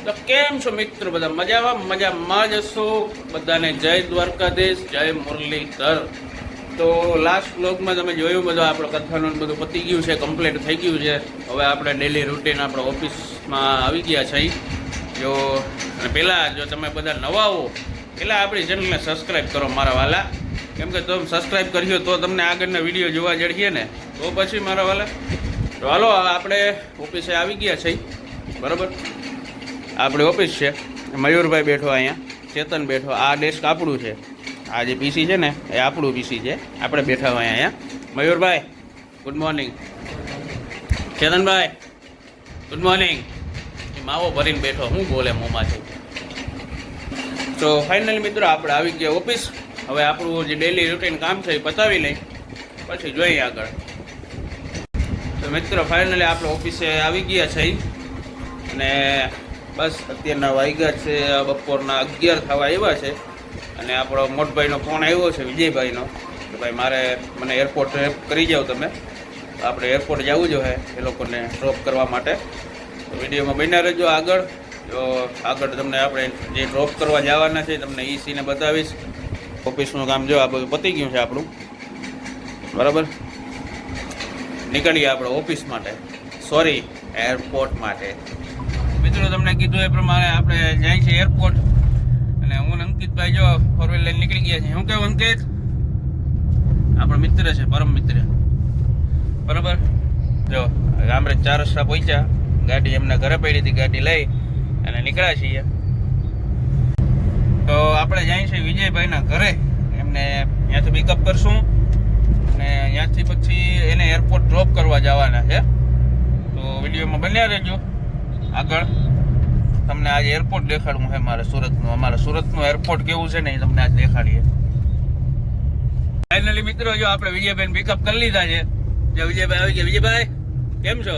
તો કેમ છો મિત્રો? બધા મજામાં જ હશો. બધાને જય દ્વારકાધીશ, જય મુરલીધર. તો લાસ્ટ બ્લોગમાં તમે જોયું બધું આપણો કથાનું બધું પતી ગયું છે, કમ્પ્લીટ થઈ ગયું છે. હવે આપણે ડેલી રૂટીન આપણે ઓફિસમાં આવી ગયા છે. જો અને પહેલાં જો તમે બધા નવા હો પહેલાં આપણી ચેનલને સબસ્ક્રાઈબ કરો મારા વાલા, કેમ કે તમે સબસ્ક્રાઈબ કર્યો તો તમને આગળના વિડીયો જોવા જડીએ ને, તો પછી મારા વાલા. તો હાલો આપણે ઓફિસે આવી ગયા છે, બરાબર. આપણી ઓફિસ છે. મયુરભાઈ બેઠો અહીંયા, ચેતન બેઠો. આ ડેસ્ક આપણું છે. આ જે પીસી છે ને એ આપણું પીસી છે. આપણે બેઠા હોય અહીંયા. Mayurbhai good morning. Chetanbhai good morning. એ માવો ભરીને બેઠો, હું બોલે મોંમાંથી. તો ફાઇનલી મિત્રો આપણે આવી ગયા ઓફિસ. હવે આપણું જે ડેલી રૂટીન કામ છે એ પતાવી લઈ, પછી જોઈએ આગળ. તો મિત્રો ફાઇનલી આપણે ઓફિસે આવી ગયા છે અને બસ અત્યારના વાગ્યા છે બપોરના 11 થવા આવ્યા છે. અને આપણો મોટભાઈનો ફોન આવ્યો છે, વિજયભાઈનો, કે ભાઈ મને એરપોર્ટ કરી જાઓ તમે. આપણે એરપોર્ટ જવું જોઈએ એ લોકોને ડ્રોપ કરવા માટે. તો વિડીયોમાં બન્યા રહેજો આગળ. તો આગળ તમને આપણે જે ડ્રોપ કરવા જવાના છે તમને ઈસીને બતાવીશ. ઓફિસનું કામ જો આ બધું પતી ગયું છે આપણું, બરાબર. નીકળીએ આપણે ઓફિસ માટે, સોરી એરપોર્ટ માટે. મિત્રો તમને કીધું એ પ્રમાણે આપણે જાય છે એરપોર્ટ. અને હું અંકિતભાઈ જો ફોર વ્હીલ લઈને નીકળી ગયા છે. શું કહેવું અંકિત? આપણો મિત્ર છે, પરમ મિત્ર, બરાબર. જો ગામડે 4 રસ્તા પહોંચ્યા, ગાડી એમના ઘરે પડી હતી, ગાડી લઈ અને નીકળ્યા છીએ. તો આપણે જાય છે વિજયભાઈના ઘરે, એમને ત્યાંથી પિકઅપ કરશું અને ત્યાંથી પછી એને એરપોર્ટ ડ્રોપ કરવા જવાના છે. તો વિડીયોમાં બન્યા રહેજો. આગળ તમને આજે એરપોર્ટ દેખાડવું છે મારે સુરતનું. અમારે સુરતનું એરપોર્ટ કેવું છે ને એ તમને આજ દેખાડીએ. ફાઇનલી મિત્રો જો આપણે વિજયભાઈને પિકઅપ કરી લીધા છે. જો વિજયભાઈ આવી ગયા. વિજયભાઈ કેમ છો?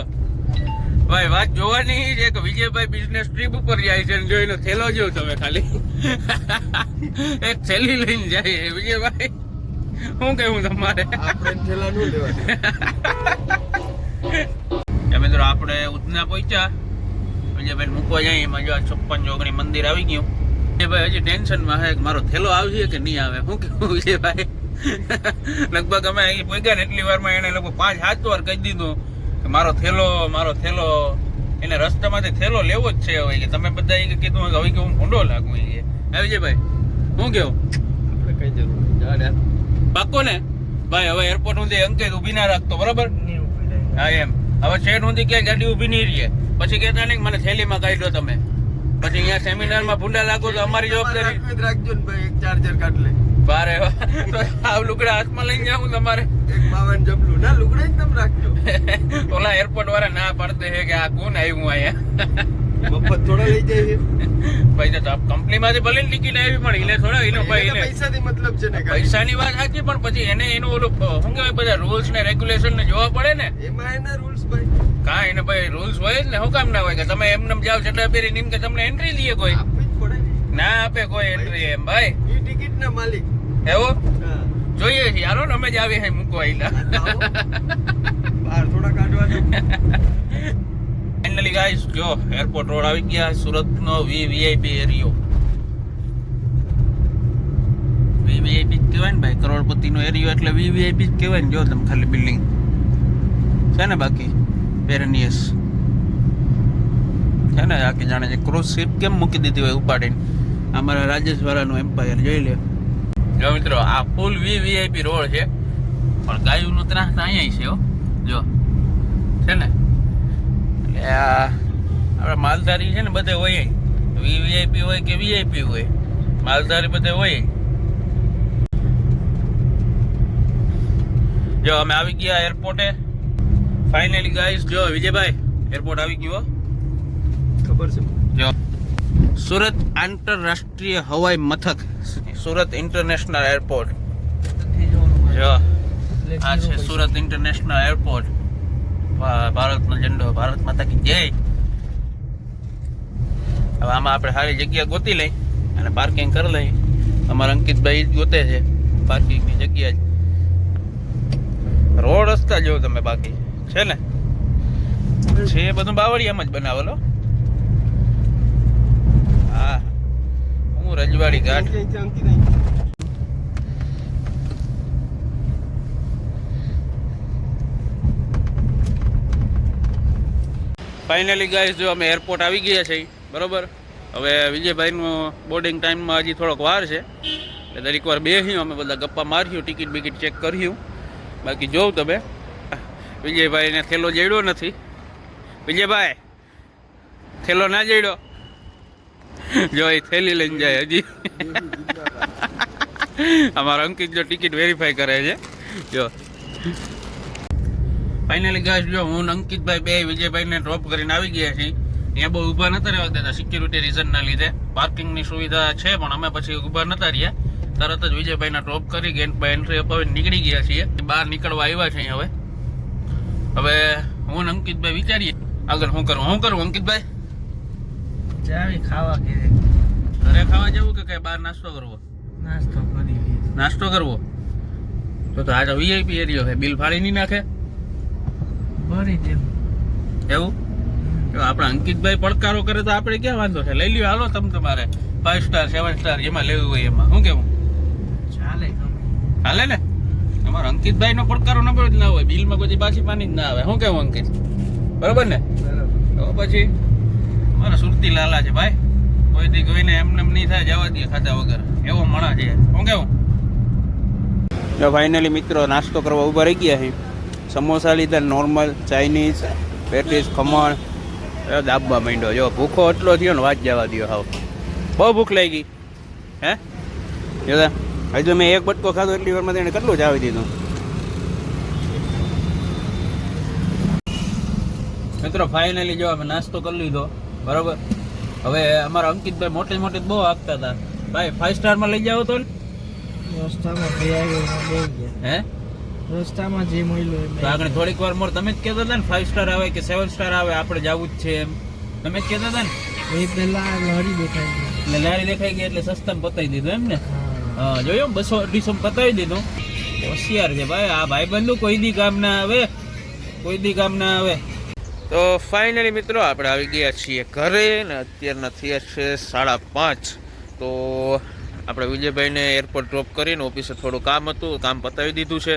ભાઈ વાત જોવાની છે કે વિજયભાઈ બિઝનેસ ટ્રીપ ઉપર જાય છે. જો એનો થેલો જો તમે ખાલી એક થેલી લઈને જાય વિજયભાઈ. શું કહેવું તમારે? મિત્રો આપણે ઉધના પહોંચ્યા, વિજયભાઈ મૂકવા જાય. એમાં જો 56 જોગણી મંદિર આવી ગયું. વિજયભાઈ હજી ટેન્શનમાં છે કે મારો થેલો આવશે કે નહીં આવે. શું કેવું વિજયભાઈ? લગભગ અમે અહીં પહોંચ્યા ને એટલી વારમાં એને લગભગ 5-7 વાર કહી દીધું કે મારો થેલો. એને રસ્તામાંથી થેલો લેવો જ છે. હવે કે તમે બધા કીધું હવે કે હું ભૂંડો લાગુ. વિજયભાઈ શું કેવું? આપણે કઈ જરૂર પાક્કો ને ભાઈ? હવે એરપોર્ટ સુધી અંકિત ઊભી ના રાખતો, બરાબર? હા એમ. હવે શેડ સુધી ક્યાંય ગાડી ઊભી નહીં રહે. પછી કહેતા નહીં મને થેલીમાં કાઢી દો તમે. પછી અહીંયા સેમિનારમાં ભૂંડા લાગો તો અમારી જવાબદારી રાખજો ને ભાઈ. એક ચાર્જર કાઢ લે બારે. તો આ લુગડા હાથમાં લઈને જાઉં તમારે? એક 52 જબલું ના લુગડા જ તમે રાખજો. ઓલા એરપોર્ટ વાળા ના પાડતે છે કે આ કોણ આવ્યું અહીંયા? મફત થોડા લઈ જાય ભાઈ. તો કંપનીમાંથી ભલે ટિકિટ આવી પણ એને થોડા એનો ભાઈ પૈસાથી મતલબ છે ને. પૈસાની વાત સાચી, પણ પછી એને એનું ઓલું શું કહેવાય બધા રૂલ્સ ને રેગ્યુલેશન ને જોવા પડે ને. એમાં એના રૂલ્સ ભાઈ કાંઈ એને ભાઈ રૂલ્સ હોય જ ને. શું કામ ના હોય કે તમે એમને જાઓ ચટા પહેરીને એમ કે તમને એન્ટ્રી દઈએ? કોઈ ના આપે કોઈ એન્ટ્રી એમ ભાઈ. એ ટિકિટ ના માલિક એવો જોઈએ છે. હાલો ને અમે જ આવી મૂકવા બહાર થોડા કાઢવા. ફાઇનલી ગાઈસ જો એરપોર્ટ રોડ આવી ગયા. સુરતનો વીવીઆઈપી એરિયો. વીવીઆઈપી જ કહેવાય ને ભાઈ. કરોડપતિનો એરિયો એટલે વીવીઆઈપી જ કહેવાય ને. જો તમે ખાલી બિલ્ડિંગ છે ને, બાકી પેરેનિયસ છે ને. આખી જાણે છે ક્રૂઝ શિપ કેમ મૂકી દીધી હોય ઉપાડીને. અમારા રાજેશવાળાનું એમ્પાયર જોઈ લે. જો મિત્રો આ ફૂલ વીવીઆઈપી રોડ છે, પણ ગાયુંનો ત્રાસ તો અહીંયા છે. જો છે ને, એટલે આ આપણે માલધારી છે ને બધે હોય. વીવીઆઈપી હોય કે વીઆઈપી હોય, માલધારી બધે હોય. જો અમે આવી ગયા એરપોર્ટે ફાઇનલી ગાઈસ. જો વિજયભાઈ એરપોર્ટ આવી ગયું, ખબર છે? જો સુરત આંતરરાષ્ટ્રીય હવાઈ મથક, સુરત ઇન્ટરનેશનલ એરપોર્ટ. જો આ છે સુરત ઇન્ટરનેશનલ એરપોર્ટ. ભારતનો ઝંડો, ભારત માતા કી જય. હવે આમાં આપણે સારી જગ્યા ગોતી લઈ અને પાર્કિંગ કરી લઈ. અમારા અંકિતભાઈ ગોતે છે પાર્કિંગની જગ્યા. રોડ રસ્તા જો તમે બાકી છે ને, છે બધું બાવળિયામાં જ બનાવેલો. વાળી ઘાટ. ફાઇનલી ગાઈસ જો અમે એરપોર્ટ આવી ગયા છે બરોબર. હવે વિજયભાઈનું બોર્ડિંગ ટાઈમમાં હજી થોડોક વાર છે એટલે દરેક વાર બેસ્યું અમે બધા ગપ્પા માર્યું, ટિકિટ બિકિટ ચેક કર્યું. બાકી જોઉં તમે વિજયભાઈને થેલો જડ્યો નથી. વિજયભાઈ થેલો ના જડ્યો, જો એ થેલી લઈને જાય હજી. અમારા અંકિત જો ટિકિટ વેરીફાઈ કરે છે જો. ફાઇનલી ગાઈસ જો હું અંકિતભાઈ બે વિજયભાઈને ડ્રોપ કરીને આવી ગયા છીએ. અહીંયા બહુ ઊભા નતા રહેવા દેતા સિક્યુરિટી રીઝનના લીધે. પાર્કિંગની સુવિધા છે પણ અમે પછી ઊભા નતા રહ્યા. તરત જ વિજયભાઈને ડ્રોપ કરી ગેટ પર એન્ટ્રી અપાવીને નીકળી ગયા છીએ. બહાર નીકળવા આવ્યા છે હવે. હવે હું અંકિતભાઈ વિચારીએ આગળ શું કરું અંકિતભાઈ? ચાવી ખાવા કે ઘરે ખાવા જવું કે કઈ બહાર નાસ્તો કરવો? નાસ્તો કરવો તો આ તો વીઆઈપી એરિયો છે. બિલ ફાડી નહીં નાખે ભરી દેવું એવું? આપણા અંકિતભાઈ પડકારો કરે તો આપણે ક્યાં વાંધો છે? લઈ લ્યો હાલો તમે તમારે 5 સ્ટાર 7 સ્ટાર જેમાં લેવું હોય એમાં. શું કેવું? ચાલે હાલે ને? અમારા અંકિતભાઈ નો પડકારો નબળો જ ના હોય, બિલમાં કોઈ પાછી પાણી જ ના આવે. શું કેવું અંકિત? બરોબર ને? તો પછી મારા સુરતી લાલા છે ભાઈ, કોઈથી કોઈને એમને નહીં થાય જવા દે ખાધા વગર, એવો મણા છે. શું કેવું? જો ફાઇનલી મિત્રો નાસ્તો કરવા ઊભા રહી ગયા છે. સમોસા લીધા, નોર્મલ ચાઇનીઝ, પેટીસ, ખમણ, દાબવા માંડ્યો. જો ભૂખો એટલો થયો ને વાત જવા દો. હાવ બહુ ભૂખ લાગી હે જોતા. હજુ મેં એક બટકો ખાધો એટલી વારમાં તેને કેટલું જ આવી દીધું. મિત્રો ફાઇનલી જો અમે નાસ્તો કરી લીધો બરાબર. હવે અમારા અંકિતભાઈ મોટી મોટી બહુ આપતા હતા. ભાઈ 5 સ્ટારમાં લઈ જાવ તો રસ્તામાં બે હે રસ્તામાં જે મળ્યું તો આગળ થોડીક વાર મોર તમે જ કહેતા હતા ને 5 સ્ટાર આવે કે 7 સ્ટાર આવે આપણે જવું જ છે એમ તમે જ કહેતા હતા ને. એ પેલા લારી દેખાઈ ગઈ એટલે લારી દેખાઈ ગઈ એટલે સસ્તામાં પતાવી દીધું એમ ને. હા જોયો 200-250 પતાવી દીધું. હોશિયાર છે ભાઈ આ ભાઈબંધુ, કોઈ દી કામ ના આવે, કોઈ દી કામ ના આવે. તો ફાઇનલી મિત્રો આપણે આવી ગયા છીએ ઘરે ને અત્યારના થયા છે 5:30. તો આપણે વિજયભાઈને એરપોર્ટ ડ્રોપ કરીને ઓફિસે થોડું કામ હતું, કામ પતાવી દીધું છે.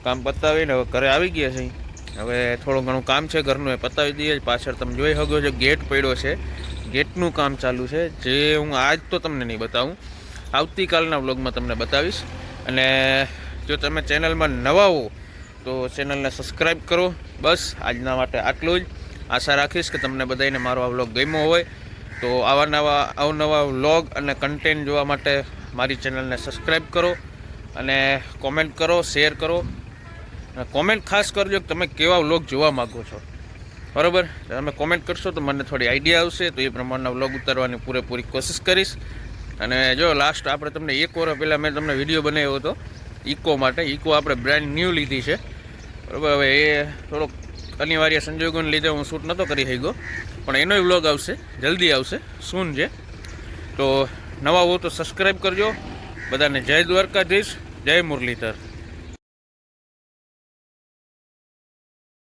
કામ પતાવીને હવે ઘરે આવી ગયા છે. હવે થોડું ઘણું કામ છે ઘરનું, એ પતાવી દઈએ. પાછળ તમે જોઈ શકો છો ગેટ પડ્યો છે, ગેટનું કામ ચાલુ છે. જે હું આજ તો તમને નહીં બતાવું, આવતીકાલના વ્લોગમાં તમને બતાવીશ. અને જો તમે ચેનલમાં નવા હો તો ચેનલને સબસ્ક્રાઈબ કરો. બસ આજના માટે આટલું જ. આશા રાખીશ કે તમને બધાને મારો આ વ્લોગ ગમ્યો હોય. તો અવનવા વ્લોગ અને કન્ટેન્ટ જોવા માટે મારી ચેનલને સબસ્ક્રાઈબ કરો અને કોમેન્ટ કરો, શેર કરો. અને કોમેન્ટ ખાસ કરજો કે તમે કેવા વ્લોગ જોવા માગો છો બરાબર. તમે કોમેન્ટ કરશો તો મને થોડી આઈડિયા આવશે, તો એ પ્રમાણના વ્લોગ ઉતારવાની પૂરેપૂરી કોશિશ કરીશ. અને જો લાસ્ટ આપણે તમને 1 વર્ષ પહેલાં મેં તમને વિડીયો બનાવ્યો હતો ઇકો માટે. ઇકો આપણે બ્રાન્ડ ન્યૂ લીધી છે બરાબર. હવે એ થોડોક અનિવાર્ય સંજોગોને લીધે હું શૂટ નહોતો કરી શક્યો, પણ એનોય વ્લોગ આવશે, જલ્દી આવશે, સૂન છે. તો નવા હો તો સબસ્ક્રાઈબ કરજો. બધાને જય દ્વારકાધીશ, જય મુરલીધર.